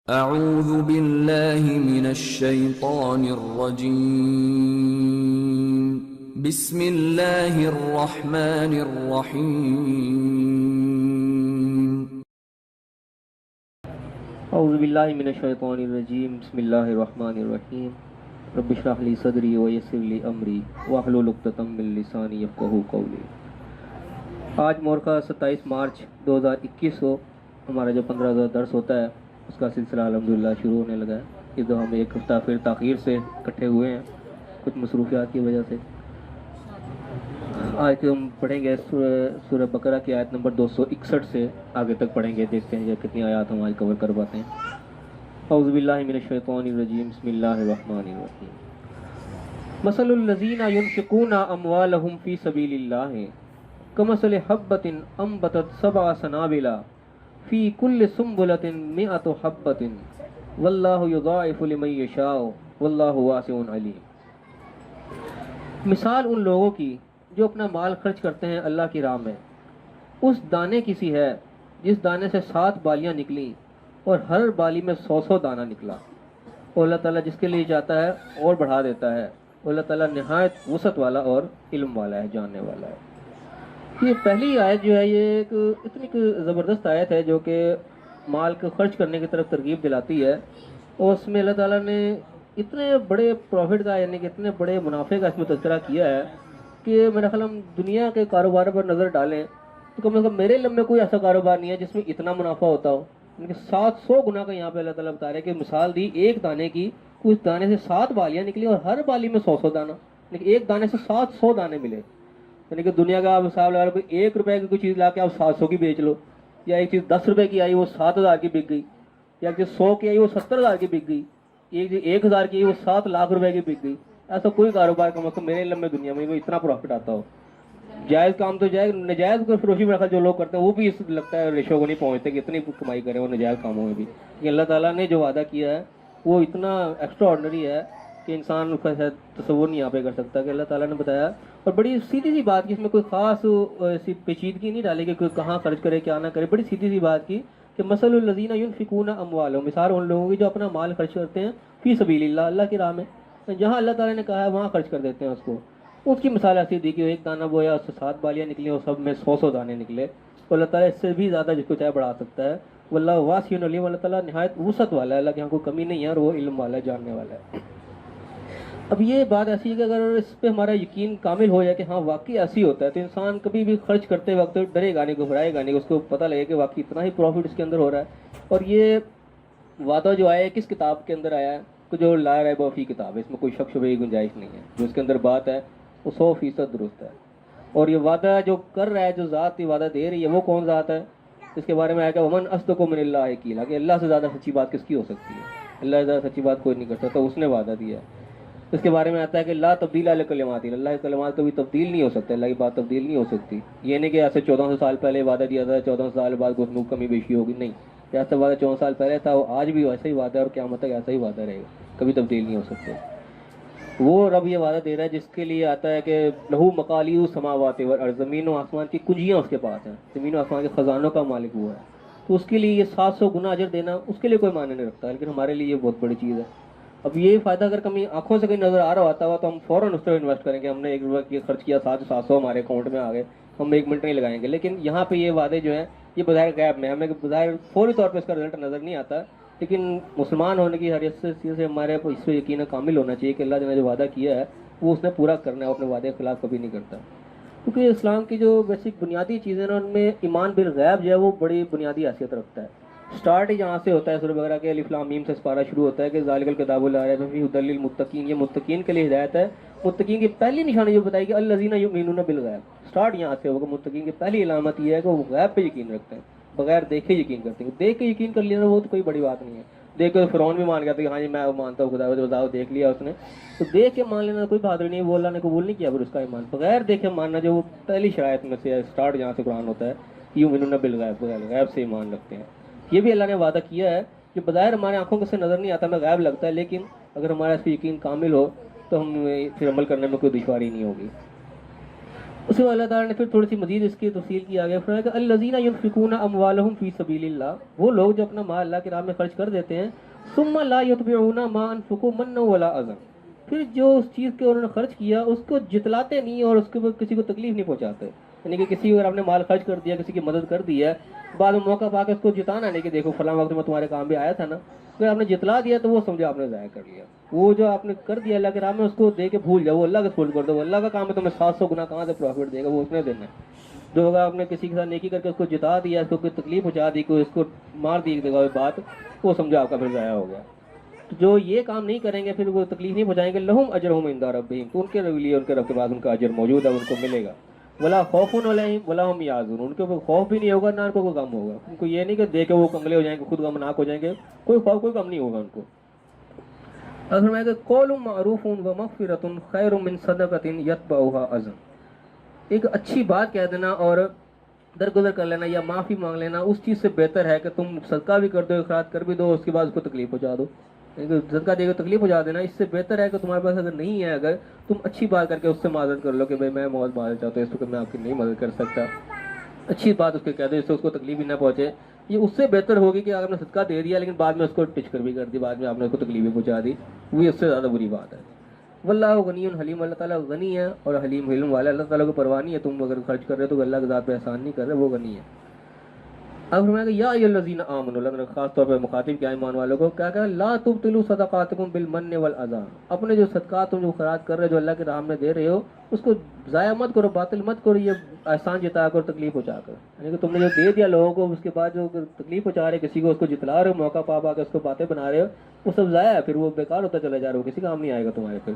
اعوذ باللہ من الشیطان الرجیم بسم اللہ الرحمن الرحیم اعوذ باللہ من الشیطان الرجیم بسم اللہ الرحمن الرحیم رب اشرح لی صدری ویسر لی امری واحلل عقدۃ من لسانی یفقہوا قولی۔ آج مورخہ 27 مارچ 2021 کو ہمارا جو 15 روزہ درس ہوتا ہے اس کا سلسلہ الحمدللہ شروع ہونے لگا ہے۔ اس دفعہ ہم ایک ہفتہ پھر تاخیر سے اکٹھے ہوئے ہیں کچھ مصروفیات کی وجہ سے۔ آج ہم پڑھیں گے سورہ بقرہ کی آیت نمبر 261 سے آگے تک پڑھیں گے، دیکھتے ہیں کتنی آیات ہم آج کور کر پاتے ہیں۔ اعوذ باللہ من الشیطان الرجیم بسم اللہ الرحمن الرحیم۔ مثل الذین ينفقون اموالهم فی سبیل اللہ کمثل حبۃ انبتت 7 سنابل فی کل سنبلۃ 100 حبۃ واللہ یضاعف لمن یشاء واللہ واسع علیم۔ مثال ان لوگوں کی جو اپنا مال خرچ کرتے ہیں اللہ کی راہ میں، اس دانے کی سی ہے جس دانے سے 7 بالیاں نکلیں اور ہر بالی میں 100 دانہ نکلا، اور اللہ تعالیٰ جس کے لیے چاہتا ہے اور بڑھا دیتا ہے، اور اللہ تعالیٰ نہایت وسعت والا اور علم والا ہے، جاننے والا ہے۔ یہ پہلی آیت جو ہے یہ ایک اتنی زبردست آیت ہے جو کہ مال کو خرچ کرنے کی طرف ترغیب دلاتی ہے، اور اس میں اللہ تعالیٰ نے اتنے بڑے پروفٹ کا یعنی کہ اتنے بڑے منافع کا اس میں تذکرہ کیا ہے کہ میرا خیال ہم دنیا کے کاروبار پر نظر ڈالیں تو کم از کم میرے علم میں کوئی ایسا کاروبار نہیں ہے جس میں اتنا منافع ہوتا ہو۔ یعنی کہ 700 گنا کا یہاں پہ اللہ تعالیٰ بتا رہے ہیں کہ مثال دی ایک دانے کی، اس دانے سے 7 بالیاں نکلی اور ہر بالی میں 100 دانہ، لیکن ایک دانے سے 700 دانے ملے۔ یعنی کہ دنیا کا آپ حساب لگا لو، 1 روپے کی کوئی چیز لا کے آپ 700 کی بیچ لو، یا ایک چیز 10 روپے کی آئی وہ 7000 کی بک گئی، یا ایک چیز 100 کی آئی وہ 70000 کی بک گئی، ایک چیز 1000 کی آئی وہ 7 لاکھ روپے کی بک گئی۔ ایسا کوئی کاروبار کا مطلب میرے علم میں دنیا میں اتنا پروفٹ آتا ہو۔ جائز کام تو جائز، نجائز کو فروشی میں رکھا جو لوگ کرتے ہیں وہ بھی اس لگتا ہے ریشو کو نہیں پہنچتے کہ اتنی کمائی کریں وہ نجائز کاموں میں بھی، لیکن اللہ تعالیٰ نے جو وعدہ کیا ہے وہ اتنا ایکسٹرا آرڈنری ہے کہ انسان اس کا شاید تصور نہیں یہاں پہ کر سکتا کہ اللہ تعالیٰ نے بتایا، اور بڑی سیدھی سی بات کی، اس میں کوئی خاص ایسی پیچیدگی نہیں ڈالے کہ کوئی کہاں خرچ کرے کیا نہ کرے، بڑی سیدھی سی بات کی کہ مثل الذین ینفقون اموالهم، مثال ان لوگوں کی جو اپنا مال خرچ کرتے ہیں فی سبیل اللہ، اللہ کی راہ میں، جہاں اللہ تعالیٰ نے کہا ہے وہاں خرچ کر دیتے ہیں اس کو۔ اس کی مثال ایسی دی کہ ایک دانہ بویا، اس سے 7 بالیاں نکلی اور سب میں 100 دانے نکلے، اور اللہ تعالیٰ اس سے بھی زیادہ جس کو چاہے بڑھا سکتا ہے۔ واللہ واسع علیم، اللہ تعالیٰ نہایت وسعت والا ہے، اللہ کے یہاں کوئی کمی نہیں ہے اور وہ علم والا ہے، جاننے والا ہے۔ اب یہ بات ایسی ہے کہ اگر اس پہ ہمارا یقین کامل ہو جائے کہ ہاں واقعی ایسی ہوتا ہے تو انسان کبھی بھی خرچ کرتے وقت ڈرے گا نہیں، گھبرائے گا نہیں، اس کو پتہ لگے کہ واقعی اتنا ہی پروفٹ اس کے اندر ہو رہا ہے۔ اور یہ وعدہ جو آیا ہے کس کتاب کے اندر آیا ہے کہ جو لا ریب فیہ کتاب ہے، اس میں کوئی شک شبہ کی گنجائش نہیں ہے، جو اس کے اندر بات ہے وہ 100% درست ہے۔ اور یہ وعدہ جو کر رہا ہے، جو ذات یہ وعدہ دے رہی ہے وہ کون ذات ہے؟ اس کے بارے میں آیا کہ ومن اصدق من اللہ قیلا، کہ اللہ سے زیادہ سچی بات کس کی ہو سکتی ہے؟ اللہ سے زیادہ سچی بات کوئی نہیں کر سکتا، اس نے وعدہ دیا ہے۔ اس کے بارے میں آتا ہے کہ لا تبدیل لکلمات اللہ، کے کلمات کبھی تبدیل نہیں ہو سکتے، اللہ کی بات تبدیل نہیں ہو سکتی۔ یہ نہیں کہ ایسے 1400 سال پہلے وعدہ دیا تھا 1400 سال بعد کچھ کمی بیشی ہوگی، نہیں، ایسا وعدہ 14 سال پہلے تھا وہ آج بھی ویسا ہی وعدہ ہے اور قیامت تک ایسا ہی وعدہ رہے گا، کبھی تبدیل نہیں ہو سکتے۔ وہ رب یہ وعدہ دے رہا ہے جس کے لیے آتا ہے کہ لہو مقالید السماوات والارض، زمین و آسمان کی کنجیاں اس کے پاس ہیں، زمین و آسمان کے خزانوں کا مالک وہ ہے، تو اس کے لیے یہ 700 گنا اجر دینا اس کے لیے کوئی معنی نہیں رکھتا، لیکن ہمارے لیے یہ بہت بڑی چیز ہے۔ اب یہ فائدہ اگر کمی آنکھوں سے کہیں نظر آ رہا ہوتا ہوا تو ہم فوراً اس طرح انویسٹ کریں گے، ہم نے 1 روپے خرچ کیا 700 ہمارے اکاؤنٹ میں آ گئے، ہم 1 منٹ نہیں لگائیں گے۔ لیکن یہاں پہ یہ وعدے جو ہیں یہ بظاہر غیب میں، ہمیں بظاہر فوری طور پہ اس کا رزلٹ نظر نہیں آتا، لیکن مسلمان ہونے کی حیثیت سے ہمارے اس پہ یقین کامل ہونا چاہیے کہ اللہ نے جو وعدہ کیا ہے وہ اس نے پورا کرنا ہے، وہ اپنے وعدے کے خلاف کبھی نہیں کرتا۔ کیونکہ اسلام کی جو بیسک بنیادی چیزیں ہیں ان میں ایمان بالغیب جو ہے وہ بڑی بنیادی حیثیت رکھتا ہے۔ سٹارٹ ہی جہاں سے ہوتا ہے سورہ بقرہ کے الف لام میم سے پارہ شروع ہوتا ہے کہ ذالک الکتاب لا ریب فیہ ھدی للمتقین، یہ متقین کے لیے ہدایت ہے۔ متقین کی پہلی نشانی جو بتائی کہ الذین یؤمنون بالغیب، سٹارٹ یہاں سے ہوگا۔ متقین کی پہلی علامت یہ ہے کہ وہ غیب پہ یقین رکھتے ہیں، بغیر دیکھے یقین کرتے ہیں۔ دیکھ کے یقین کر لینا وہ تو کوئی بڑی بات نہیں ہے، دیکھ کے فرعون بھی مان گیا کہ ہاں جی میں مانتا ہوں خدا کو، بتاؤ دیکھ لیا اس نے، تو دیکھ کے مان لینا کوئی بہادری نہیں ہے، وہ اللہ نے قبول نہیں کیا پھر اس کا ایمان۔ بغیر دیکھے ماننا جو وہ پہلی شرائط میں سے ہے، سٹارٹ جہاں سے قرآن ہوتا ہے یؤمنون بالغیب، غیب سے ایمان رکھتے ہیں۔ یہ بھی اللہ نے وعدہ کیا ہے کہ بظاہر ہمارے آنکھوں سے نظر نہیں آتا، ہمیں غیب لگتا ہے، لیکن اگر ہمارا اس پہ یقین کامل ہو تو ہم پھر عمل کرنے میں کوئی دشواری نہیں ہوگی۔ اس کے بعد اللہ تعالیٰ نے پھر تھوڑی سی مزید اس کی تفصیل کی آگے فرمایا کہ الذین ینفقون اموالہم فی سبیل اللہ، وہ لوگ جو اپنا مال اللہ کی راہ میں خرچ کر دیتے ہیں، ثم لا یتبعون ما انفقوا منا ولا اذى، پھر جو اس چیز کے انہوں نے خرچ کیا اس کو جتلاتے نہیں اور اس کے اوپر کسی کو تکلیف نہیں پہنچاتے. یعنی کہ کسی اگر آپ نے مال خرچ کر دیا، کسی کی مدد کر دی ہے، بعد میں موقع پا کے اس کو جتانا نہیں کہ دیکھو فلاں وقت میں تمہارے کام بھی آیا تھا نا، اگر آپ نے جتلا دیا تو وہ سمجھو آپ نے ضائع کر لیا. وہ جو آپ نے کر دیا اللہ کے راہ میں اس کو دے کے بھول جاؤ، وہ اللہ کے سپورٹ کر دو، وہ اللہ کا کام ہے، تمہیں 700 گنا کہاں سے پروفٹ دے گا، وہ اس نے دینا ہے. جو اگر آپ نے کسی کے ساتھ نیکی کر کے اس کو جتا دیا، اس کو کوئی تکلیف پہنچا دی، کوئی اس کو مار دی بات، وہ سمجھو آپ کا پھر ضائع ہو گیا. تو جو یہ کام نہیں کریں گے، پھر وہ تکلیف نہیں پہنچائیں گے، لہم اجرہم عند ربہم، تو ان کے لیے ان کے رب کے پاس ان کا اجر موجود ہے، ان کو ملے گا. ولا خوف علیہم ولا هم یحزنون، ان کے اوپر خوف بھی نہیں ہوگا نہ ان کو کوئی غم ہوگا. ان کو یہ نہیں کہ دیکھ کے وہ کنگلے ہو جائیں گے، خود غمناک ہو جائیں گے، کوئی خوف کوئی غم نہیں ہوگا ان کو. اگر فرمایا کہ قول معروف ومغفرۃ خیر من صدقۃ یتبعها اذى، ایک اچھی بات کہہ دینا اور درگزر کر لینا یا معافی مانگ لینا اس چیز سے بہتر ہے کہ تم صدقہ بھی کر دو، اخراج کر بھی دو، اس کے بعد اس کو تکلیف پہنچا دو. صدقہ دے کے تکلیف پہنچا دینا، اس سے بہتر ہے کہ تمہارے پاس اگر نہیں ہے، اگر تم اچھی بات کر کے اس سے معذرت کر لو کہ بھائی میں بہت معذرت چاہتا ہوں، اس وقت میں آپ کی نہیں مدد کر سکتا، اچھی بات اس کو کہہ دو جس سے اس کو تکلیف بھی نہ پہنچے. یہ اس سے بہتر ہوگی کہ اگر آپ نے صدقہ دے دیا لیکن بعد میں اس کو ٹچ کر بھی کر دی، بعد میں آپ نے اس کو تکلیف بھی پہنچا دی، وہ اس سے زیادہ بری بات ہے. واللہ غنی حلیم، اللہ تعالیٰ غنی ہے اور حلیم حلم والا، اللہ تعالیٰ کو پرواہ نہیں ہے تم اگر خرچ کر رہے ہو تو اللہ کے ذات پہ احسان نہیں کر رہے، وہ غنی ہے. اب فرمایا کہ یا ایھا الذین آمنوا، اللہ نے خاص طور پہ مخاطب کیا ایمان والوں کو، کیا کہا لا تبطلوا صدقاتکم بالمن والاذى، اپنے جو صدقات تم جو خیرات کر رہے ہو، جو اللہ کے راہ میں دے رہے ہو، اس کو ضائع مت کرو، باطل مت کرو، یہ احسان جتا کر تکلیف پہنچا کر. یعنی کہ تم نے جو دے دیا لوگوں کو، اس کے بعد جو تکلیف پہنچا رہے کسی کو، اس کو جتلا رہے ہو، موقع پا پا کے اس کو باتیں بنا رہے ہو، وہ سب ضائع ہے، پھر وہ بیکار ہوتا چلا جا رہا ہے، کسی کام نہیں آئے گا تمہارے. پھر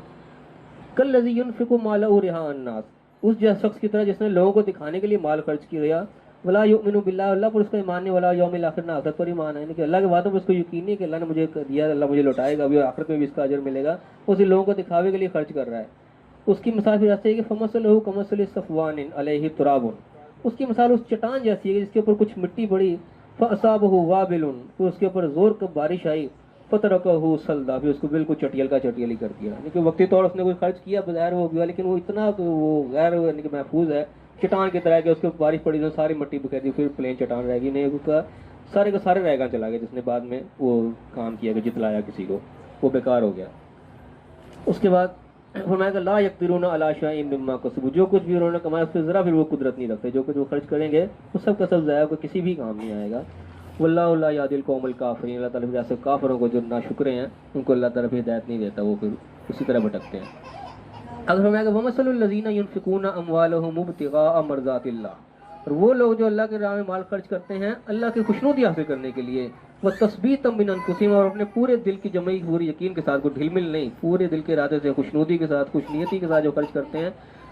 کالذی ینفق مالہ رئاء الناس، اس شخص کی طرح جس نے لوگوں کو دکھانے کے لیے مال خرچ کیا، ولا یؤمن باللہ، اللہ پر اس کا ایمان نہیں، ولا یوم الاخر، نہ آخرت پر ایمان ہے. یعنی کہ اللہ کے وعدوں پر اس کو یقین نہیں کہ اللہ نے مجھے دیا، اللہ مجھے لوٹائے گا ابھی، آخرت میں بھی اس کا اجر ملے گا، اسی لوگوں کو دکھاوے کے لیے خرچ کر رہا ہے. اس کی مثال پھر ایسے ہے کہ فمثلہ کمثل صفوان علیہ تراب، اس کی مثال اس چٹان جیسی ہے جس کے اوپر کچھ مٹی پڑی، فاصابہ وابل، پھر اس کے اوپر زور کا بارش آئی، فترکہ صلدا، پھر اس کو بالکل چٹیل کا چٹیل ہی کر دیا. یعنی کہ وقتی طور اس نے کوئی خرچ کیا بظاہر وہ بھی، لیکن وہ اتنا وہ غیر یعنی کہ محفوظ ہے چٹان کی طرح کہ اس کے بارش پڑی تو ساری مٹی بکھیر دی، پھر پلین چٹان رہ گئی، نہیں اس کا سارے کے سارے رہ گا چلا گیا، جس نے بعد میں وہ کام کیا کہ جتلایا کسی کو، وہ بیکار ہو گیا. اس کے بعد فرمایا کہ لا یقدرون علی شیء مما کسبوا، جو کچھ بھی انہوں نے کمایا اس پہ ذرا پھر وہ قدرت نہیں رکھتے، جو کچھ وہ خرچ کریں گے وہ سب کا سب ضائع ہوگا، کسی بھی کام نہیں آئے گا. واللہ لا یہدی القوم الکافرین، اللہ تعالیٰ ایسے کافروں کو جو ناشکرے ہیں ان کو اللہ تعالیٰ ہدایت نہیں دیتا، وہ پھر اسی طرح بھٹکتے ہیں. اگر فرمایا کہ ومثل الذین ینفقون اموالہم ابتغاء مرضات اللہ، اور وہ لوگ جو اللہ کے راہ میں مال خرچ کرتے ہیں اللہ کی خوشنودی حاصل کرنے کے لیے، وتثبیتا من انفسہم، اور اپنے پورے دل کی جمعی پوری یقین کے ساتھ، کوئی ڈھل مل نہیں، پورے دل کے ارادے سے خوشنودی کے ساتھ خوش نیتی کے ساتھ جو خرچ کرتے ہیں،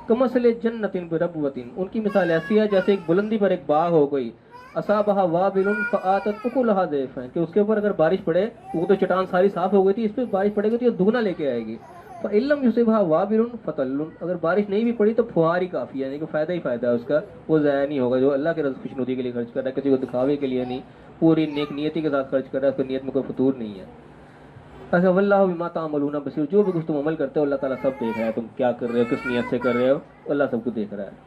کمثل جنۃ بربوۃ، ان کی مثال ایسی ہے جیسے ایک بلندی پر ایک باغ ہو گئی، اصابہا وابل فآتت اکلہا ضعفین، کہ اس کے اوپر اگر بارش پڑے، وہ تو چٹان ساری صاف ہو گئی تھی، اس پہ بارش پڑے گی تو یہ دگنا لے کے آئے گی. فَإِلَّمْ يُصِبْهَا وَابِلٌ فَطَلٌّ، اگر بارش نہیں بھی پڑی تو پھوار ہی کافی ہے، یعنی کہ فائدہ ہی فائدہ ہے اس کا، وہ ضائع نہیں ہوگا. جو اللہ کے رضا خوشنودی کے لیے خرچ کر رہا ہے، کسی کو دکھاوے کے لیے نہیں، پوری نیک نیتی کے ساتھ خرچ کر رہا ہے، اس کی نیت میں کوئی فطور نہیں ہے. اچھا واللہ بما تعملون بصیر، جو بھی کچھ تم عمل کرتے ہو اللہ تعالیٰ سب دیکھ رہا ہے، تم کیا کر رہے ہو، کس نیت سے کر رہے ہو، اللہ سب کو دیکھ رہا ہے.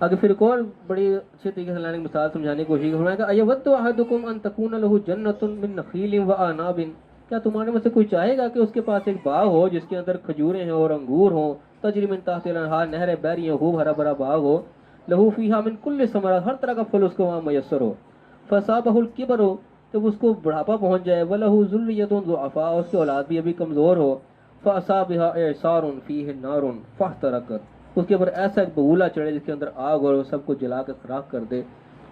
آگے پھر ایک اور بڑی اچھے طریقے سے لانے کی مثال سمجھانے کی کوشش کرنا ہے کہ ایود احدکم ان تکون له جنۃ من نخیل واعناب، کیا تمہارے میں سے کوئی چاہے گا کہ اس کے پاس ایک باغ ہو جس کے اندر کھجوریں ہیں اور انگور ہوں، تجری من تحت الانہار، نہریں بہہ رہی ہیں، خوب ہرا بھرا باغ ہو، لہو فیہا من کل ثمرات، ہر طرح کا پھل اس کو وہاں میسر ہو، فاصابہ الکبر، جب اس کو بڑھاپا پہنچ جائے، ولہ ذریۃ ضعفاء، اس کی اولاد بھی ابھی کمزور ہو، فاصابہ اعصار فیہ نار فاحترقت، اس کے اوپر ایسا ایک بگولا چڑھے جس کے اندر آگ اور سب کو جلا کے خراک کر دے.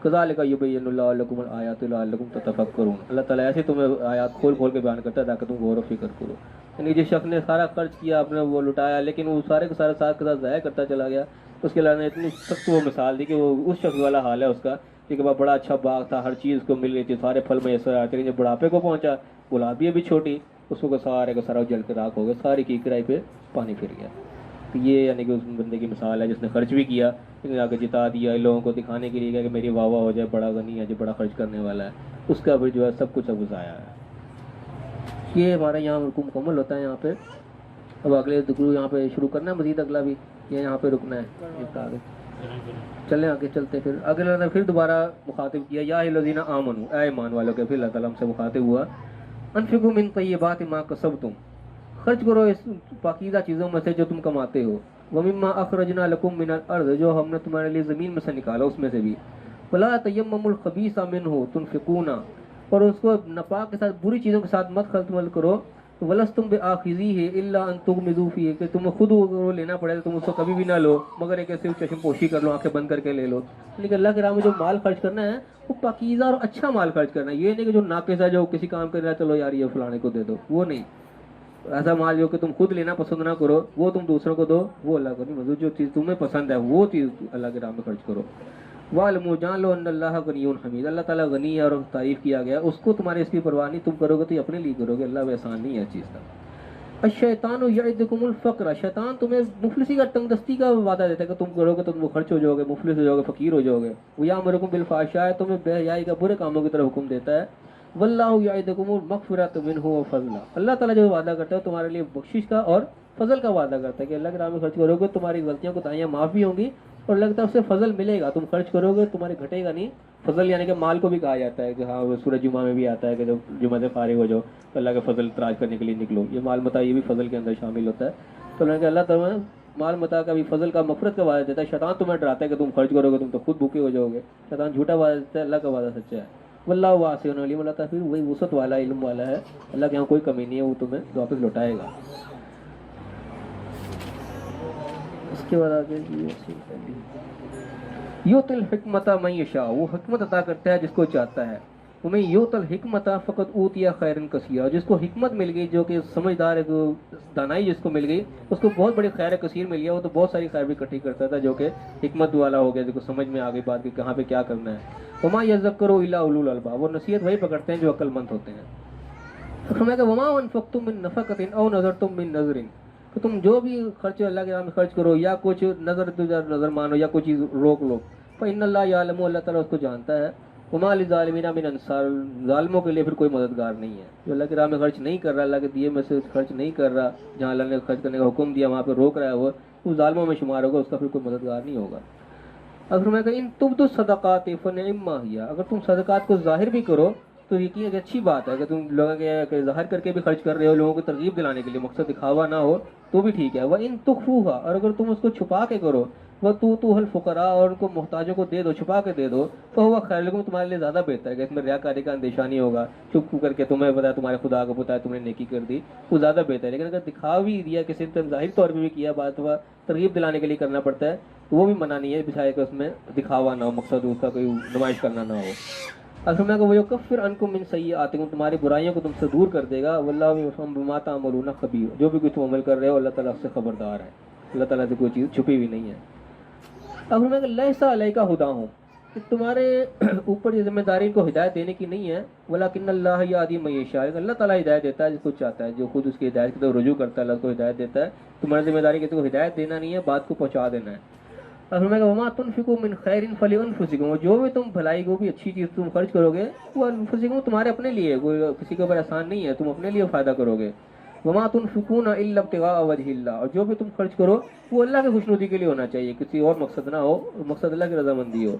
کذالک یبین اللہ لکم الآیات لعلکم تتفکرون، اللہ تعالیٰ ایسے تمہیں آیات کھول کھول کے بیان کرتا ہے تاکہ تم غور و فکر کرو. یعنی جس شخص نے سارا خرچ کیا، اپنے وہ لٹایا، لیکن وہ سارے کے سارے ساتھ کے ساتھ ضائع کرتا چلا گیا، اس کے اللہ نے اتنی سخت وہ مثال دی کہ وہ اس شخص والا حال ہے اس کا کہ بڑا اچھا باغ تھا، ہر چیز کو مل رہی تھی، سارے پھل میسر آتے، لیکن جب بڑھاپے کو پہنچا، اولاد بھی ابھی چھوٹی، اس کو سارے کا سارا جل کے راکھ ہو گیا، ساری کی کرائی پہ پانی پھر گیا. یہ یعنی کہ اس بندے کی مثال ہے جس نے خرچ بھی کیا لیکن آگے جتا دیا، لوگوں کو دکھانے کے لیے کہ میری واہ واہ ہو جائے، بڑا غنی ہے، جو بڑا خرچ کرنے والا ہے، اس کا بھی جو ہے سب کچھ اب ضائع ہے. یہ ہمارا یہاں رکو مکمل ہوتا ہے یہاں پہ. اب اگلے رکو یہاں پہ شروع کرنا ہے مزید اگلا بھی، یا یہاں پہ رکنا ہے؟ چلیں آگے چلتے پھر اگلے اللہ نے پھر دوبارہ مخاطب کیا یا الذین آمنوا، اے ایمان والوں کے، پھر اللہ تعالیٰ ہم سے مخاطب ہوا، انفقوا من طیبات ما کسبتم، خرچ کرو اس پاکیزہ چیزوں میں سے جو تم کماتے ہو، ومما اخرجنا لکم من الارض، جو ہم نے تمہارے لیے زمین میں سے نکالا اس میں سے بھی، ولا تیمموا الخبیث منہ تنفقون، اور اس کو ناپاک کے ساتھ بری چیزوں کے ساتھ مت خلط مل کرو، ولستم بآخذیہ الا ان تغمضوا فیہ، کہ تمہیں خود وہ لینا پڑے تم اس کو کبھی بھی نہ لو مگر ایک ایسے چشم پوشی کر لو، آنکھیں بند کر کے لے لو، لیکن اللہ کے راہ میں جو مال خرچ کرنا ہے وہ پاکیزہ اور اچھا مال خرچ کرنا ہے، یہ نہیں کہ جو ناقص ہے جو کسی کام کر رہا ہے چلو یار یہ فلانے کو دے دو، وہ نہیں، ایسا مال جو کہ تم خود لینا پسند نہ کرو وہ تم دوسروں کو دو، وہ اللہ کو نہیں منظور، جو چیز تمہیں پسند ہے وہ چیز اللہ کے راہ میں خرچ کرو۔ وَاعْلَمُوا، جان لو ان اللہ غنی حمید، اللہ تعالیٰ غنی ہے اور تعریف کیا گیا، اس کو تمہارے اس کی پرواہ نہیں، تم کرو گے تو یہ اپنے لیے کرو گے، اللہ وہ احسان نہیں ہے اس چیز کا۔ الشیطان یعدکم الفقر، شیطان تمہیں مفلسی کا تنگ دستی کا وعدہ دیتا ہے کہ تم کرو گے تو تم خرچ ہو جاؤ گے، مفلس ہو جاؤ گے، فقیر ہو جاؤ گے۔ ویامرکم بالفحشاء، تمہیں بے حیائی کا برے کاموں کی طرف حکم دیتا ہے۔ واللہ یعدکم المغفرۃ منہ وفضلا، اللہ تعالیٰ جو وعدہ کرتا ہے تمہارے لیے بخشش کا اور فضل کا وعدہ کرتا ہے کہ اللہ کے راہ میں خرچ کرو گے تمہاری غلطیوں کوتاہیاں معاف بھی ہوں گی اور اللہ کی طرف سے فضل ملے گا، تم خرچ کرو گے تمہارے گھٹے گا نہیں۔ فضل یعنی کہ مال کو بھی کہا جاتا ہے کہ ہاں وہ سورہ جمعہ میں بھی آتا ہے کہ جب جمعہ سے فارغ ہو جاؤ تو اللہ کے فضل تراش کرنے کے لیے نکلو، یہ مال متاع یہ بھی فضل کے اندر شامل ہوتا ہے۔ تو اللہ تعالیٰ مال متاع کا بھی فضل کا مغفرت کا وعدہ دیتا ہے۔ شیطان تمہیں ڈراتا ہے کہ تم خرچ کرو گے تم تو خود بھوکے ہو جاؤ گے، شیطان جھوٹا وعدہ دیتا ہے، اللہ کا وعدہ سچا ہے۔ واللہ واسع علیم، اللہ تعالیٰ پھر وہی وسعت والا علم والا ہے، اللہ کے یہاں کوئی کمی نہیں ہے، وہ تمہیں واپس لوٹائے گا۔ اس کے بعد آگے یؤتی الحکمۃ من یشاء، وہ حکمت عطا کرتا ہے جس کو چاہتا ہے۔ ومن یؤت الحکمۃ فقد اوتی خیرا کثیرا، جس کو حکمت مل گئی جو کہ سمجھدار ہے، جو دانائی جس کو مل گئی اس کو بہت بڑی خیر کثیر مل گیا، وہ تو بہت ساری خیر بھی اکٹھی کرتا تھا جو کہ حکمت والا ہو گیا، جس کو سمجھ میں آ گئی بات کہ کہاں پہ کیا کرنا ہے۔ وما یذکر الا اولو الالباب، وہ نصیحت وہی پکڑتے ہیں جو عقل مند ہوتے ہیں۔ فرمایا کہ وما انفقتم من نفقۃ او نذرتم من نذر، کہ تم جو بھی خرچ اللہ کے راہ میں خرچ کرو یا کچھ نظر مانو یا کوئی چیز روک لو، فإن اللہ یعلم، اللہ تعالیٰ اس کو جانتا ہے۔ وما للظالمین من انصار، ظالموں کے لیے پھر کوئی مددگار نہیں ہے، جو اللہ کے راہ میں خرچ نہیں کر رہا، اللہ کے دیے میں سے خرچ نہیں کر رہا، جہاں اللہ نے خرچ کرنے کا حکم دیا وہاں پہ روک رہا ہے وہ اس ظالموں میں شمار ہوگا، اس کا پھر کوئی مددگار نہیں ہوگا۔ اگر میں کہ ان تبدوا الصدقات فنعما ہی، اگر تم صدقات کو ظاہر بھی کرو تو یقین ہے کہ اچھی بات ہے کہ تم لوگوں کے ظاہر کر کے بھی خرچ کر رہے ہو، لوگوں کو ترغیب دلانے کے لیے، مقصد دکھاوا نہ ہو تو بھی ٹھیک ہے۔ وَإِن تُخْفُوهَا، اور اگر تم اس کو چھپا کے کرو، وَتُؤْتُوهَا الْفُقَرَاءَ، اور ان کو محتاجوں کو دے دو، چھپا کے دے دو، فَهُوَ خَيْرٌ لَكُمْ، تمہارے لیے زیادہ بہتر ہے کہ اس میں ریاکاری کا اندیشہ نہیں ہوگا، چپ کر کے تمہیں پتا ہے تمہارے خدا کو پتا ہے تم نے نیکی کر دی، وہ زیادہ بہتر ہے۔ لیکن اگر دکھا بھی دیا کسی نے ظاہر طور پہ بھی کیا، بات ہوا ترغیب دلانے کے لیے کرنا پڑتا ہے تو وہ بھی منع نہیں ہے، بچائے کہ اس میں دکھاوا نہ ہو، مقصد اس کا کوئی نمائش کرنا نہ ہو۔ اگر میں کہ وہ یکفر عنکم من سیئاتکم، تمہاری برائیوں کو تم سے دور کر دے گا، واللہ بما تعملون خبیر، جو بھی کچھ تم عمل کر رہے ہو اللہ تعالیٰ سے خبردار ہے، اللہ تعالیٰ سے کوئی چیز چھپی ہوئی نہیں ہے۔ اگر میں کہ لیس علیک ھداھم، کہ تمہارے اوپر یہ ذمہ داری کو ہدایت دینے کی نہیں ہے، ولکن اللہ یہدی من یشاء، اللہ تعالیٰ ہدایت دیتا ہے جس کو چاہتا ہے، جو خود اس کی ہدایت کی طرف رجوع کرتا ہے اللہ اس کو ہدایت دیتا ہے۔ تمہاری ذمہ داری کسی کو ہدایت دینا نہیں ہے، بات کو پہنچا دینا ہے۔ اور میں کہ وما تنفقوا من خیر فلانفسکم، جو بھی تم بھلائی کو بھی اچھی چیز تم خرچ کرو گے وہ انفسکم تمہارے اپنے لیے، کوئی کسی کے اوپر احسان نہیں ہے، تم اپنے لیے فائدہ کرو گے۔ وما تنفقون الا ابتغاء وجه اللہ، اور جو بھی تم خرچ کرو وہ اللہ کی خوشنودی کے لیے ہونا چاہیے، کسی اور مقصد نہ ہو، مقصد اللہ کی رضامندی ہو۔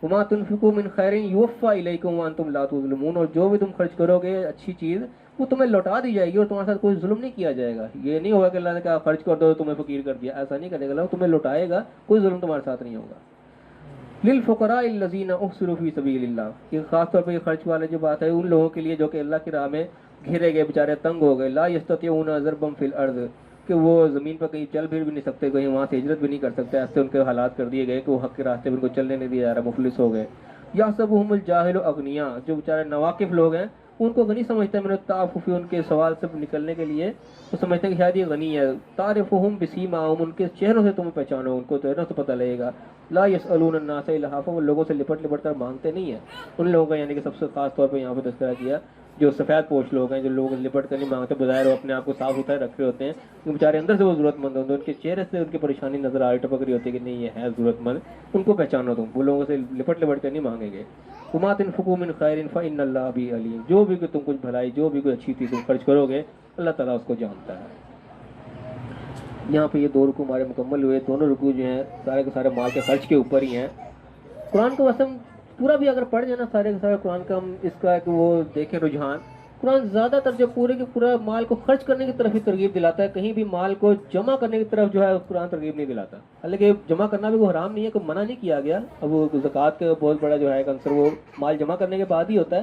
وما تنفقوا من خیر یوفى الیکم وانتم لا تظلمون، اور جو بھی تم خرچ کرو گے اچھی چیز وہ تمہیں لوٹا دی جائے گی اور تمہارے ساتھ کوئی ظلم نہیں کیا جائے گا۔ یہ نہیں ہوگا کہ اللہ نے کہا خرچ کر دو تمہیں فقیر کر دیا، ایسا نہیں کرے گا، اللہ تمہیں لوٹائے گا، کوئی ظلم تمہارے ساتھ نہیں ہوگا۔ للفقراء الذین احصروا فی سبیل اللہ، یہ خاص طور پہ یہ خرچ والے جو بات ہے ان لوگوں کے لیے جو کہ اللہ کی راہ میں گھرے گئے، بیچارے تنگ ہو گئے، لا یستطیعون ضربا فی الارض، کہ وہ زمین پر کہیں چل پھر بھی نہیں سکتے، کہیں وہاں سے ہجرت بھی نہیں کر سکتے، ایسے ان کے حالات کر دیے گئے کہ وہ حق کے راستے میں ان کو چلنے نہیں دیا جا رہا، مفلس ہو گئے۔ یحسبهم الجاہل اغنیاء، جو بیچارے نواقف لوگ ہیں ان کو غنی سمجھتے ہیں، میں نے تعفف ان کے سوال سے نکلنے کے لیے وہ سمجھتے ہیں کہ شاید یہ غنی ہے۔ تعرفهم بسیماہم، ان کے چہروں سے تمہیں پہچانو، ان کو چہروں سے پتہ لگے گا۔ لا يسألون الناس الحافا، وہ لوگوں سے لپٹ لپٹ کر مانگتے نہیں ہیں، ان لوگوں کا یعنی کہ سب سے خاص طور پہ یہاں پہ تذکرہ کیا جو سفید پوش لوگ ہیں، جو لوگ لپٹ کر نہیں مانگتے، بظاہر وہ اپنے آپ کو صاف ستھرا رکھ رہے ہوتے ہیں، بیچارے اندر سے وہ ضرورت مند ہوتے ہیں، ان کے چہرے سے ان کی پریشانی نظر آ رہی ٹپک رہی ہوتی ہے کہ نہیں یہ ہے ضرورت مند، ان کو پہچانو تم، وہ لوگوں سے لپٹ لپٹ کر نہیں مانگیں گے۔ وما تنفقوا من خیر فإن اللہ بہ علیم، جو بھی تم کچھ بھلائی جو بھی کوئی اچھی چیز تم خرچ کرو گے اللہ تعالیٰ اس کو جانتا ہے۔ یہاں پہ یہ 2 رکوع ہمارے مکمل ہوئے. دونوں رکوع جو ہیں سارے کے سارے مال کے خرچ کے اوپر ہی ہیں. قرآن کو وسم پورا بھی اگر پڑھ جائے نا سارے کے سارے قرآن کا ہم اس کا کہ وہ دیکھیں رجحان, قرآن زیادہ تر جو پورے کے پورا مال کو خرچ کرنے کی طرف ہی ترغیب دلاتا ہے. کہیں بھی مال کو جمع کرنے کی طرف جو ہے قرآن ترغیب نہیں دلاتا. حالانکہ جمع کرنا بھی کوئی حرام نہیں ہے, کوئی منع نہیں کیا گیا. اب وہ زکوٰۃ کا بہت بڑا جو ہے عنصر وہ مال جمع کرنے کے بعد ہی ہوتا ہے,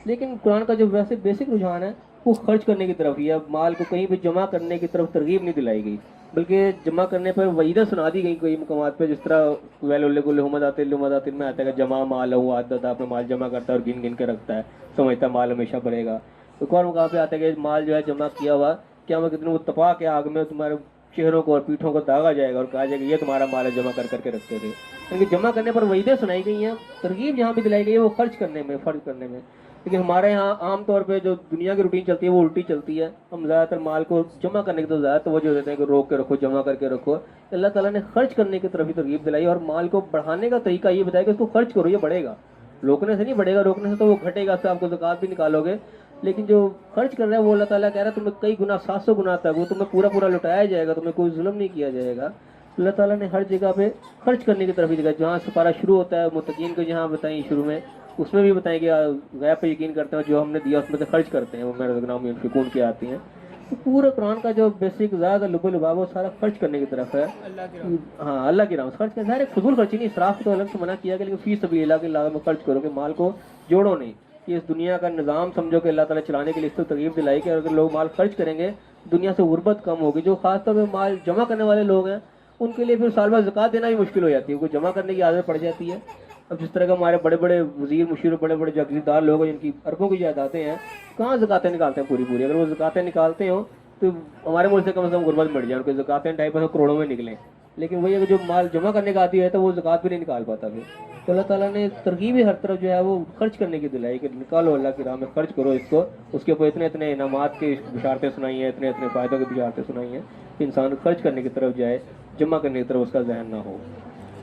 لیکن قرآن کا جو ویسے بیسک رجحان ہے وہ خرچ کرنے کی طرف ہی ہے. مال کو کہیں بھی جمع کرنے کی طرف ترغیب نہیں دلائی گئی, بلکہ جمع کرنے پر وعیدہ سنا دی گئی کئی مقامات پہ, جس طرح ویلمدات میں آتا ہے کہ جمع مال ہو عادت, اپنا مال جمع کرتا ہے اور گن گن کے رکھتا ہے, سمجھتا ہے مال ہمیشہ بڑھے گا. ایک اور مقام پہ آتا ہے کہ مال جو ہے جمع کیا ہوا قیامت کے دن وہ تپا کے آگ میں تمہارے چہروں کو اور پیٹھوں کو داغا جائے گا اور کہا جائے گا یہ تمہارا مال ہے جمع کر کے رکھتے تھے. کیونکہ جمع کرنے پر وعیدیں سنائی گئی ہیں, ترغیب جہاں بھی دلائی گئی ہے وہ خرچ کرنے میں. لیکن ہمارے یہاں عام طور پہ جو دنیا کی روٹین چلتی ہے وہ الٹی چلتی ہے. ہم زیادہ تر مال کو جمع کرنے کی تو زیادہ توجہ دیتے ہیں کہ روک کے رکھو, جمع کر کے رکھو. اللہ تعالیٰ نے خرچ کرنے کی طرف ہی ترغیب دلائی اور مال کو بڑھانے کا طریقہ یہ بتایا کہ اس کو خرچ کرو, یہ بڑھے گا. روکنے سے نہیں بڑھے گا, روکنے سے تو وہ گھٹے گا, اس سے آپ کو زکوٰۃ بھی نکالو گے. لیکن جو خرچ کر رہا ہے وہ اللہ تعالیٰ کہہ رہا ہے تمہیں کئی گنا 700 گنا تک وہ تمہیں پورا لٹایا جائے گا, تمہیں کوئی ظلم نہیں کیا جائے گا. اللہ تعالیٰ نے ہر جگہ پہ خرچ کرنے کی طرف ہی دکھایا. جہاں سپارہ شروع ہوتا ہے متقین کو جہاں بتائیں شروع میں, اس میں بھی بتائیں کہ غیب پہ یقین کرتے ہیں, جو ہم نے دیا اس میں سے خرچ کرتے ہیں, وہ میرے رزقناہم ينفقون کی آتی ہیں. تو پورے قرآن کا جو بیسک زیادہ لب و لباب وہ سارا خرچ کرنے کی طرف ہے. ہاں اللہ کی راہ میں خرچ کرنا, ظاہر فضول خرچی نہیں, اسراف تو الگ سے منع کیا گیا, لیکن فی سبیل اللہ کے اللہ میں خرچ کرو کہ مال کو جوڑو نہیں. کہ اس دنیا کا نظام سمجھو کہ اللہ تعالیٰ چلانے کے لیے اس کو ترغیب دلائی کہ اگر لوگ مال خرچ کریں گے دنیا سے غربت کم ہوگی. جو خاص طور پہ مال جمع کرنے والے لوگ ہیں ان کے لیے پھر سال بعد زکوٰۃ دینا بھی مشکل ہو جاتی ہے, کوئی جمع کرنے کی عادت پڑ جاتی ہے. اب جس طرح کا ہمارے بڑے بڑے وزیر مشیر بڑے جاگیردار لوگ ہیں جن کی اربوں کی جائیدادیں ہیں, کہاں زکوٰتیں نکالتے ہیں پوری. اگر وہ زکوٰتیں نکالتے ہوں تو ہمارے ملک سے کم غربت مٹ جائے, ان کی زکوٰتیں 2.5% کروڑوں میں نکلیں. لیکن وہی اگر جو مال جمع کرنے کا عادی ہے تو وہ زکوٰۃ بھی نہیں نکال پاتا. پھر تو اللہ تعالیٰ نے ترغیب ہر طرف جو ہے وہ خرچ کرنے کی دلائی کہ نکالو اللہ کی راہ میں, خرچ کرو اس کو. اس کے اوپر اتنے انعامات کی بشارتیں سنائی ہیں, اتنے فائدوں کی بشارتیں سنائی ہیں کہ انسان خرچ کرنے کی طرف جائے, جمع کرنے کی طرف اس کا ذہن نہ ہو.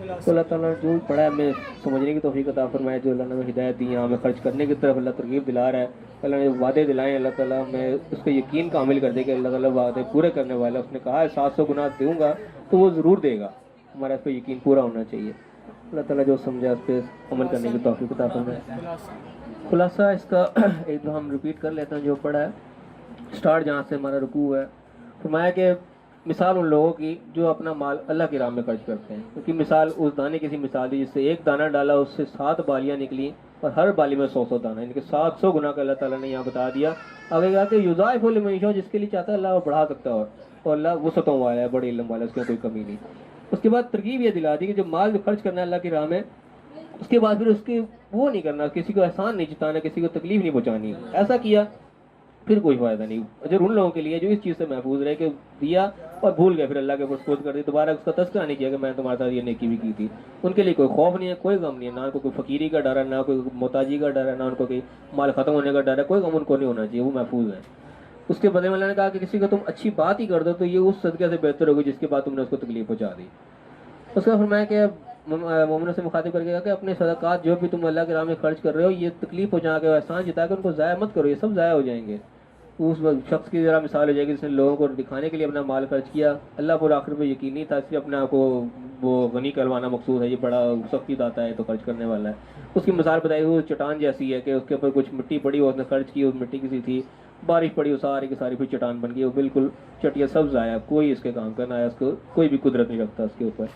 تو اللہ تعالیٰ نے جو پڑھا ہے ہمیں سمجھنے کی توفیق عطا فرمائے. جو اللہ نے ہمیں ہدایت دی ہے, ہمیں خرچ کرنے کی طرف اللہ ترغیب دلا رہا ہے. اللہ نے وعدے دلائے, اللہ تعالیٰ ہمیں اس پہ یقین کامل کر دے کہ اللہ تعالیٰ وعدے پورے کرنے والا. اس نے کہا ہے 700 گنا دوں گا تو وہ ضرور دے گا. ہمارا اس پہ یقین پورا ہونا چاہیے. اللہ تعالیٰ جو سمجھا اس پہ عمل کرنے کی توفیق عطا فرمائے. خلاصہ اس کا ایک دو ہم ریپیٹ کر لیتے ہیں جو پڑھا ہے. اسٹارٹ جہاں سے ہمارا رکوع ہے, فرمایا کہ مثال ان لوگوں کی جو اپنا مال اللہ کی راہ میں خرچ کرتے ہیں. کیونکہ مثال اس دانے کی سی مثال دی جس سے ایک دانہ ڈالا اس سے 7 بالیاں نکلی اور ہر بالی میں 100 دانہ, یعنی کہ 700 گنا کا اللہ تعالیٰ نے یہاں بتا دیا. آگے کہا کہ یضاعف لمن یشاء, جس کے لیے چاہتا ہے اللہ وہ بڑھا سکتا ہے, اور اللہ وسعتوں والا ہے, بڑے علم والا ہے, اس میں کوئی کمی نہیں. اس کے بعد ترغیب یہ دلا دی کہ جو مال جو خرچ کرنا ہے اللہ کی راہ میں, اس کے بعد پھر اس کے وہ نہیں کرنا, کسی کو احسان نہیں جتانا, کسی کو تکلیف نہیں پہنچانی. ایسا کیا پھر کوئی فائدہ نہیں. اجر ان لوگوں کے لیے جو اس چیز سے محفوظ رہے کہ دیا اور بھول گئے, پھر اللہ کے اوپر سپرد کر دی, دوبارہ اس کا تذکرہ نہیں کیا کہ میں تمہارے ساتھ یہ نیکی بھی کی تھی. ان کے لیے کوئی خوف نہیں ہے, کوئی غم نہیں ہے, نہ ان کو کوئی فقیری کا ڈر ہے, نہ کوئی محتاجی کا ڈر ہے, نہ ان کو کوئی مال ختم ہونے کا ڈر ہے. کوئی غم ان کو نہیں ہونا چاہیے, وہ محفوظ ہے. اس کے بدلے میں اللہ نے کہا کہ کسی کو تم اچھی بات ہی کر دو تو یہ اس صدقے سے بہتر ہوگی جس کے بعد تم نے اس کو تکلیف پہنچا دی. اس کا فرمایا کہ مومنوں سے مخاطب کر کے کہا کہ اپنے صدقات جو بھی تم اللہ کے راہ میں خرچ کر رہے ہو, یہ تکلیف پہنچا کے احسان جتا کے ان کو ضائع مت کرو, یہ سب ضائع ہو جائیں گے. اس شخص کی ذرا مثال ہو جائے گی جس نے لوگوں کو دکھانے کے لیے اپنا مال خرچ کیا, اللہ پر آخر پہ یقین نہیں تھا, اس لیے اپنے آپ کو وہ غنی کروانا مقصود ہے, یہ بڑا سختی داتا ہے تو خرچ کرنے والا ہے. اس کی مثال بتائی وہ چٹان جیسی ہے کہ اس کے اوپر کچھ مٹی پڑی, اس نے خرچ کی, اس مٹی کسی تھی, بارش پڑی, وہ ساری کی ساری پھر چٹان بن گئی, وہ بالکل چٹیا سب ضائع, کوئی اس کے کام کرنا ہے, اس کو کوئی بھی قدرت نہیں رکھتا اس کے اوپر.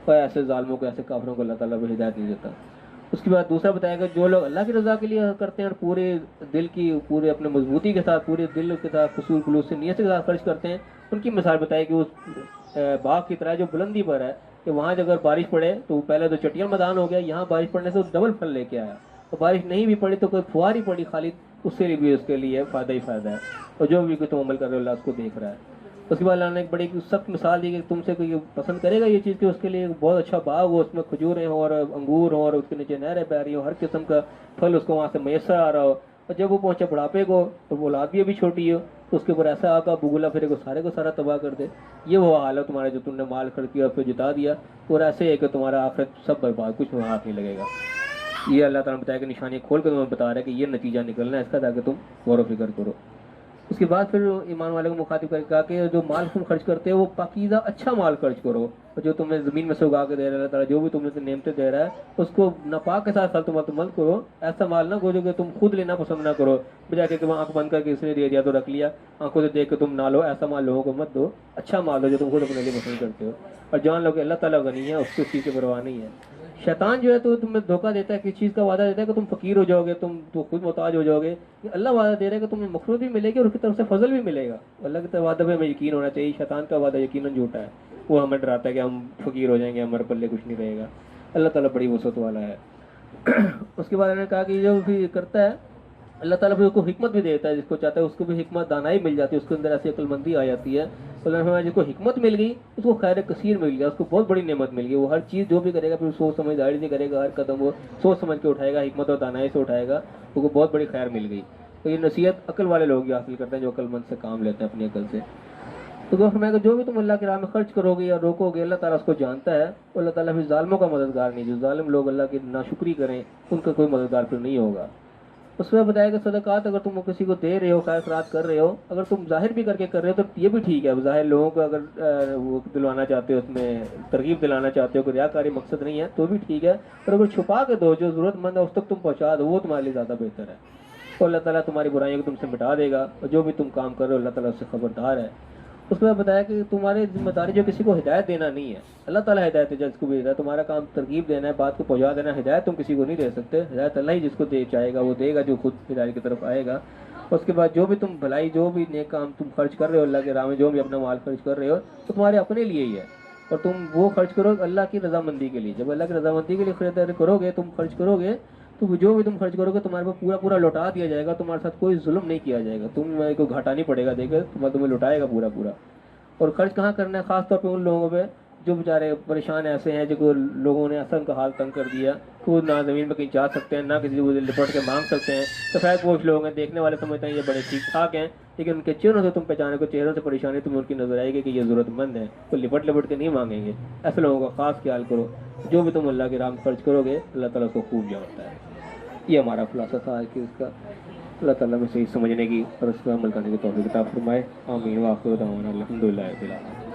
اور ایسے ظالموں کو, ایسے کافروں کو اللہ تعالیٰ کو ہدایت نہیں دیتا. اس کے بعد دوسرا بتایا کہ جو لوگ اللہ کی رضا کے لیے کرتے ہیں اور پورے دل کی, پورے اپنے مضبوطی کے ساتھ, پورے دل کے ساتھ, خصوص خلوص سے, نیت کے ساتھ خرچ کرتے ہیں, ان کی مثال بتائی کہ اس باغ کی طرح جو بلندی پر ہے کہ وہاں اگر بارش پڑے تو پہلے تو چٹیاں میدان ہو گیا, یہاں بارش پڑنے سے ڈبل پھل لے کے آیا, اور بارش نہیں بھی پڑی تو کوئی فوار ہی پڑی خالی, اس سے بھی اس کے لیے فائدہ ہی فائدہ ہے. اور جو بھی کوئی تم عمل کر رہے ہو اللہ اس کو دیکھ رہا ہے. اس کے بعد اللہ نے ایک بڑی سخت مثال دی کہ تم سے کوئی پسند کرے گا یہ چیز کہ اس کے لیے ایک بہت اچھا باغ ہو, اس میں کھجوریں ہوں اور انگور ہوں اور اس کے نیچے نہریں بہ رہی ہوں, ہر قسم کا پھل اس کو وہاں سے میسر آ رہا ہو, اور جب وہ پہنچے بڑھاپے کو تو وہ اولاد بھی ابھی چھوٹی ہو تو اس کے اوپر ایسا آقا بگلا پھرے کو سارے کو سارا تباہ کر دے. یہ وہ حال ہے تمہارے جو تم نے مال خرچ کیا اور پھر جتا دیا, اور ایسے ہے کہ تمہارا آخرت سب برباد, کچھ میں ہاتھ نہیں لگے گا. یہ اللہ تعالیٰ نے بتایا کہ نشانی کھول کے تمہیں بتا رہا ہے کہ یہ نتیجہ نکلنا ہے اس کا, تاکہ تم غور و فکر کرو. اس کے بعد پھر ایمان والے کو مخاطب کر کے کہا کہ جو مال تم خرچ کرتے ہو وہ پاکیزہ اچھا مال خرچ کرو، اور جو تمہیں زمین میں سے اگا کے دے رہا ہے اللہ تعالیٰ، جو بھی تمہیں نعمتیں دے رہا ہے اس کو ناپاک کے ساتھ خلط مل کرو، ایسا مال نہ جو کہ تم خود لینا پسند نہ کرو، بجائے کہ آنکھ بند کر کے اس نے دے دیا تو رکھ لیا، آنکھوں سے دیکھ کے تم نہ لو، ایسا مال لوگوں کو مت دو، اچھا مال دو جو تم خود اپنے لیے پسند کرتے ہو، اور جان لو کہ اللہ تعالیٰ غنی ہے، اس کو چیز کی پرواہ نہیں ہے۔ شیطان جو ہے تو تمہیں دھوکہ دیتا ہے، کس چیز کا وعدہ دیتا ہے کہ تم فقیر ہو جاؤ گے، تم تو خود محتاج ہو جاؤ گے، اللہ وعدہ دے رہا ہے کہ تمہیں مغفرت بھی ملے گی اور اس کی طرف سے فضل بھی ملے گا۔ اللہ کے وعدے پہ ہمیں یقین ہونا چاہیے، شیطان کا وعدہ یقیناً جھوٹا ہے، وہ ہمیں ڈراتا ہے کہ ہم فقیر ہو جائیں گے، ہمارے پلے کچھ نہیں رہے گا۔ اللہ تعالیٰ بڑی وسعت والا ہے۔ اس کے بعد انہوں نے کہا کہ جو بھی کرتا ہے اللہ تعالیٰ بھی کو حکمت بھی دیتا ہے، جس کو چاہتا ہے اس کو بھی حکمت دانائی مل جاتی ہے، اس کے اندر ایسی عقل مندی آ جاتی ہے۔ اللہ نے فرمایا جس کو حکمت مل گئی اس کو خیر کثیر مل گیا، اس کو بہت بڑی نعمت مل گئی، وہ ہر چیز جو بھی کرے گا پھر سوچ سمجھداری نہیں کرے گا، ہر قدم وہ سوچ سمجھ کے اٹھائے گا، حکمت اور دانائی سے اٹھائے گا، اس کو بہت بڑی خیر مل گئی۔ تو یہ نصیحت عقل والے لوگ ہی حاصل کرتے ہیں جو عقل مند سے کام لیتے ہیں اپنی عقل سے۔ تو فرمایا کہ جو بھی تم اللہ کی راہ میں خرچ کرو گے یا روکو گے اللہ تعالیٰ اس کو جانتا ہے، اللہ تعالیٰ پھر ظالموں کا مددگار نہیں، جو ظالم لوگ اللہ کی ناشکری کریں ان کا کوئی مددگار پھر نہیں ہوگا۔ اس میں بتایا کہ صدقات اگر تم کسی کو دے رہے ہو، خیر خیرات کر رہے ہو، اگر تم ظاہر بھی کر کے کر رہے ہو تو یہ بھی ٹھیک ہے، ظاہر لوگوں کو اگر وہ دلوانا چاہتے ہو، اس میں ترغیب دلانا چاہتے ہو، کوئی ریاکاری مقصد نہیں ہے تو بھی ٹھیک ہے، پر اگر چھپا کے دو جو ضرورت مند ہے اس تک تم پہنچا دو، وہ تمہارے لیے زیادہ بہتر ہے، تو اللہ تعالیٰ تمہاری برائیوں کو تم سے مٹا دے گا، اور جو بھی تم کام کر رہے ہو اللہ تعالیٰ اس سے خبردار ہے۔ اس میں بتایا کہ تمہاری ذمہ داری جو کسی کو ہدایت دینا نہیں ہے، اللہ تعالیٰ ہدایت ہے جس کو بھی دیتا ہے، تمہارا کام ترغیب دینا ہے، بات کو پہنچا دینا ہے، ہدایت تم کسی کو نہیں دے سکتے، ہدایت اللہ ہی جس کو دے چاہے گا وہ دے گا جو خود ہدایت کی طرف آئے گا۔ اس کے بعد جو بھی تم بھلائی جو بھی نیک کام تم خرچ کر رہے ہو اللہ کے راہ میں، جو بھی اپنا مال خرچ کر رہے ہو تو تمہارے اپنے لیے ہی ہے، اور تم وہ خرچ کرو اللہ کی رضامندی کے لیے، جب اللہ کی رضامندی کے لیے خریداری کرو گے تم خرچ کرو گے تو جو بھی تم خرچ کرو گے تمہارے پاس پورا پورا لوٹا دیا جائے گا، تمہارے ساتھ کوئی ظلم نہیں کیا جائے گا، تمہیں کوئی گھاٹا نہیں پڑے گا، دیکھے تمہیں لوٹائے گا پورا پورا۔ اور خرچ کہاں کرنا ہے؟ خاص طور پہ ان لوگوں پہ جو بیچارے پریشان ایسے ہیں، جو لوگوں نے اصل کا حال تنگ کر دیا کہ وہ نہ زمین پہ کہیں جا سکتے ہیں، نہ کسی کو لپٹ کے مانگ سکتے ہیں، سفید پوش لوگ ہیں، دیکھنے والے سمجھتے ہیں یہ بڑے ٹھیک ٹھاک ہیں، لیکن ان کے چہروں سے تم پہچانے کو، چہروں سے پریشانی تمہیں ان کی نظر آئے گی کہ یہ ضرورت مند ہے، تو لپٹ کے نہیں مانگیں گے، ایسے لوگوں کا خاص خیال کرو۔ جو بھی تم اللہ کے راہ میں خرچ کرو گے اللہ تعالیٰ اس کو خوب جانتا ہے۔ یہ ہمارا خلاصہ تھا کہ اس کا اللہ تعالیٰ میں صحیح سمجھنے کی اور اس کا عمل کرنے کی توفیق عطا فرمائے۔ آمین۔ وآخر دعوانا الحمدللہ رب العالمین۔